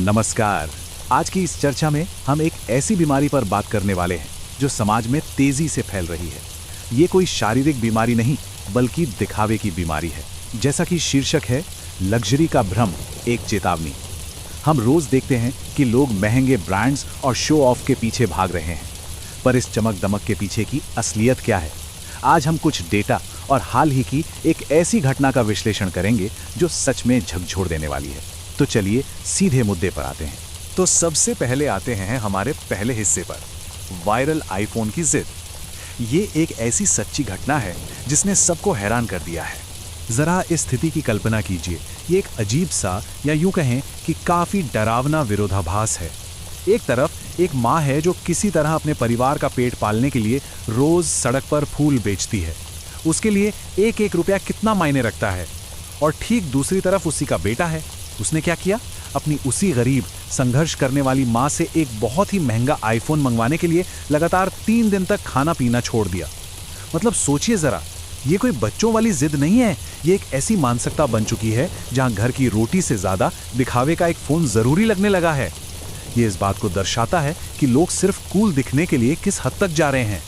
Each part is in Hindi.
नमस्कार। आज की इस चर्चा में हम एक ऐसी बीमारी पर बात करने वाले हैं जो समाज में तेजी से फैल रही है। ये कोई शारीरिक बीमारी नहीं बल्कि दिखावे की बीमारी है। जैसा कि शीर्षक है, लग्जरी का भ्रम एक चेतावनी। हम रोज देखते हैं कि लोग महंगे ब्रांड्स और शो ऑफ के पीछे भाग रहे हैं, पर इस चमक दमक के पीछे की असलियत क्या है? आज हम कुछ डेटा और हाल ही की एक ऐसी घटना का विश्लेषण करेंगे जो सच में झकझोर देने वाली है। तो चलिए सीधे मुद्दे पर आते हैं। तो सबसे पहले आते हैं हमारे पहले हिस्से पर, वायरल आईफोन की जिद। ये एक ऐसी सच्ची घटना है जिसने सबको हैरान कर दिया है। जरा इस स्थिति की कल्पना कीजिए। ये एक अजीब सा, या यूं कहें कि काफी डरावना विरोधाभास है। एक तरफ एक माँ है जो किसी तरह अपने परिवार का पेट पालने के लिए रोज सड़क पर फूल बेचती है। उसके लिए एक एक रुपया कितना मायने रखता है। और ठीक दूसरी तरफ उसी का बेटा है। उसने क्या किया? अपनी उसी गरीब, संघर्ष करने वाली माँ से एक बहुत ही महंगा आईफोन मंगवाने के लिए लगातार 3 दिन तक खाना पीना छोड़ दिया। मतलब सोचिए जरा, ये कोई बच्चों वाली जिद नहीं है। ये एक ऐसी मानसिकता बन चुकी है जहां घर की रोटी से ज्यादा दिखावे का एक फोन जरूरी लगने लगा है। ये इस बात को दर्शाता है कि लोग सिर्फ कूल दिखने के लिए किस हद तक जा रहे हैं।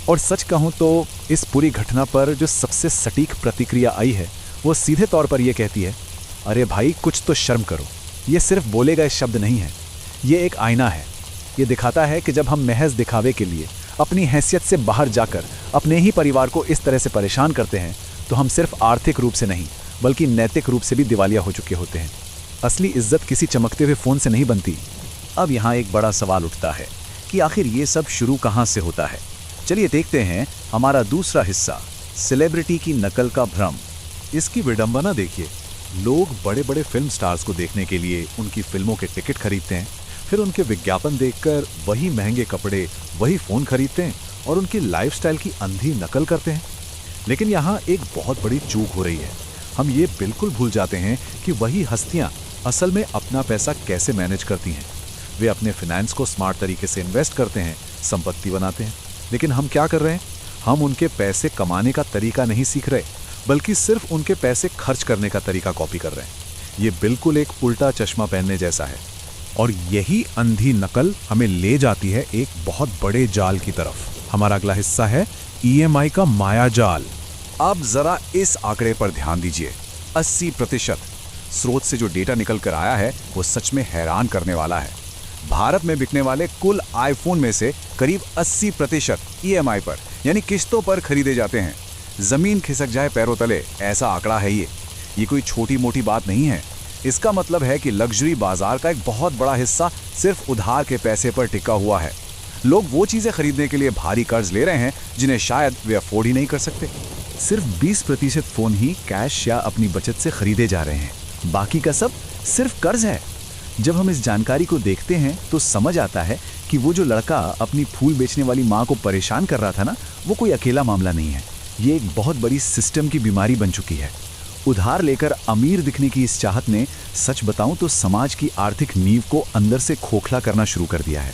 और सच कहूं तो इस पूरी घटना पर जो सबसे सटीक प्रतिक्रिया आई है वो सीधे तौर पर यह कहती है, अरे भाई कुछ तो शर्म करो। ये सिर्फ बोले गए शब्द नहीं है, ये एक आईना है। ये दिखाता है कि जब हम महज दिखावे के लिए अपनी हैसियत से बाहर जाकर अपने ही परिवार को इस तरह से परेशान करते हैं तो हम सिर्फ आर्थिक रूप से नहीं बल्कि नैतिक रूप से भी दिवालिया हो चुके होते हैं। असली इज्जत किसी चमकते हुए फोन से नहीं बनती। अब यहाँ एक बड़ा सवाल उठता है कि आखिर ये सब शुरू कहाँ से होता है। चलिए देखते हैं हमारा दूसरा हिस्सा, सेलिब्रिटी की नकल का भ्रम। इसकी विडंबना देखिए। लोग बड़े बड़े फिल्म स्टार्स को देखने के लिए उनकी फिल्मों के टिकट खरीदते हैं, फिर उनके विज्ञापन देखकर वही महंगे कपड़े, वही फोन खरीदते हैं और उनकी लाइफस्टाइल की अंधी नकल करते हैं। लेकिन यहाँ एक बहुत बड़ी चूक हो रही है। हम ये बिल्कुल भूल जाते हैं कि वही हस्तियाँ असल में अपना पैसा कैसे मैनेज करती हैं। वे अपने फाइनेंस को स्मार्ट तरीके से इन्वेस्ट करते हैं, संपत्ति बनाते हैं। लेकिन हम क्या कर रहे हैं? हम उनके पैसे कमाने का तरीका नहीं सीख रहे बल्कि सिर्फ उनके पैसे खर्च करने का तरीका कॉपी कर रहे हैं। ये बिल्कुल एक उल्टा चश्मा पहनने जैसा है। और यही अंधी नकल हमें ले जाती है एक बहुत बड़े जाल की तरफ। हमारा अगला हिस्सा है EMI का माया जाल। अब जरा इस आंकड़े पर ध्यान दीजिए, 80%। स्रोत से जो डेटा निकल कर आया है वो सच में हैरान करने वाला है। भारत में बिकने वाले कुल आईफोन में से करीब 80% EMI पर यानी किस्तों पर खरीदे जाते हैं। जमीन खिसक जाए पैरों तले, ऐसा आंकड़ा है ये कोई छोटी मोटी बात नहीं है। इसका मतलब है कि लग्जरी बाजार का एक बहुत बड़ा हिस्सा सिर्फ उधार के पैसे पर टिका हुआ है। लोग वो चीजें खरीदने के लिए भारी कर्ज ले रहे हैं जिन्हें शायद वे अफोर्ड ही नहीं कर सकते। सिर्फ 20% फोन ही कैश या अपनी बचत से खरीदे जा रहे हैं, बाकी का सब सिर्फ कर्ज है। जब हम इस जानकारी को देखते हैं तो समझ आता है कि वो जो लड़का अपनी फूल बेचने वाली माँ को परेशान कर रहा था ना, वो कोई अकेला मामला नहीं है। ये एक बहुत बड़ी सिस्टम की बीमारी बन चुकी है। उधार लेकर अमीर दिखने की इस चाहत ने, सच बताऊं तो समाज की आर्थिक नींव को अंदर से खोखला करना शुरू कर दिया है।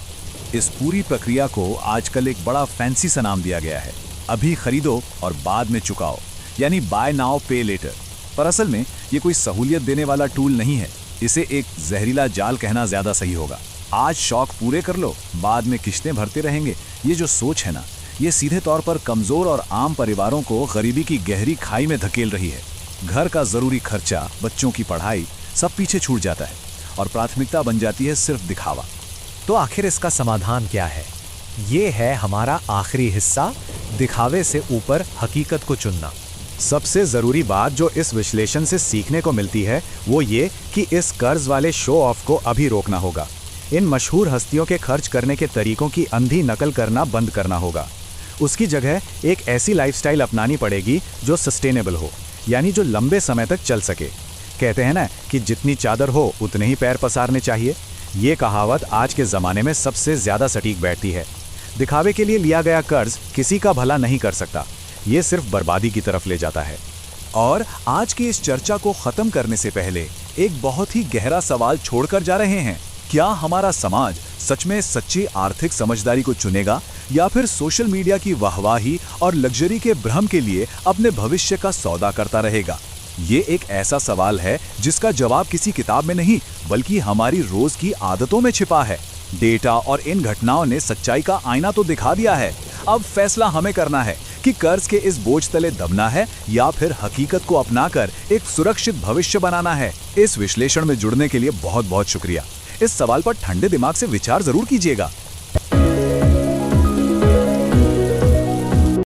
इस पूरी प्रक्रिया को आजकल एक बड़ा फैंसी सा नाम दिया गया है, अभी खरीदो और बाद में चुकाओ, यानी बाय नाउ पे लेटर। पर असल में ये कोई सहूलियत देने वाला टूल नहीं है। इसे एक जहरीला जाल कहना ज्यादा सही होगा। आज शौक पूरे कर लो, बाद में किस्तें भरते रहेंगे। ये जो सोच है ना, ये सीधे तौर पर कमजोर और आम परिवारों को गरीबी की गहरी खाई में धकेल रही है। घर का जरूरी खर्चा, बच्चों की पढ़ाई, सब पीछे छूट जाता है और प्राथमिकता बन जाती है सिर्फ दिखावा। तो आखिर इसका समाधान क्या है? ये है हमारा आखिरी हिस्सा, दिखावे से ऊपर हकीकत को चुनना। सबसे जरूरी बात जो इस विश्लेषण से सीखने को मिलती है वो ये कि इस कर्ज वाले शो ऑफ को अभी रोकना होगा। इन मशहूर हस्तियों के खर्च करने के तरीकों की अंधी नकल करना बंद करना होगा। उसकी जगह एक ऐसी लाइफस्टाइल अपनानी पड़ेगी जो सस्टेनेबल हो, यानी जो लंबे समय तक चल सके। कहते हैं ना कि जितनी चादर हो उतने ही पैर पसारने चाहिए। ये कहावत आज के ज़माने में सबसे ज़्यादा सटीक बैठती है। दिखावे के लिए लिया गया कर्ज किसी का भला नहीं कर सकता, ये सिर्फ बर्बादी की तरफ ले जाता है। और आज की इस चर्चा को ख़त्म करने से पहले एक बहुत ही गहरा सवाल छोड़कर जा रहे हैं। क्या हमारा समाज सच में सच्ची आर्थिक समझदारी को चुनेगा या फिर सोशल मीडिया की वाहवाही और लग्जरी के भ्रम के लिए अपने भविष्य का सौदा करता रहेगा? ये एक ऐसा सवाल है जिसका जवाब किसी किताब में नहीं बल्कि हमारी रोज की आदतों में छिपा है। डेटा और इन घटनाओं ने सच्चाई का आईना तो दिखा दिया है। अब फैसला हमें करना है कि कर्ज के इस बोझ तले दबना है या फिर हकीकत को अपनाकर एक सुरक्षित भविष्य बनाना है। इस विश्लेषण में जुड़ने के लिए बहुत बहुत शुक्रिया। इस सवाल पर ठंडे दिमाग से विचार जरूर कीजिएगा।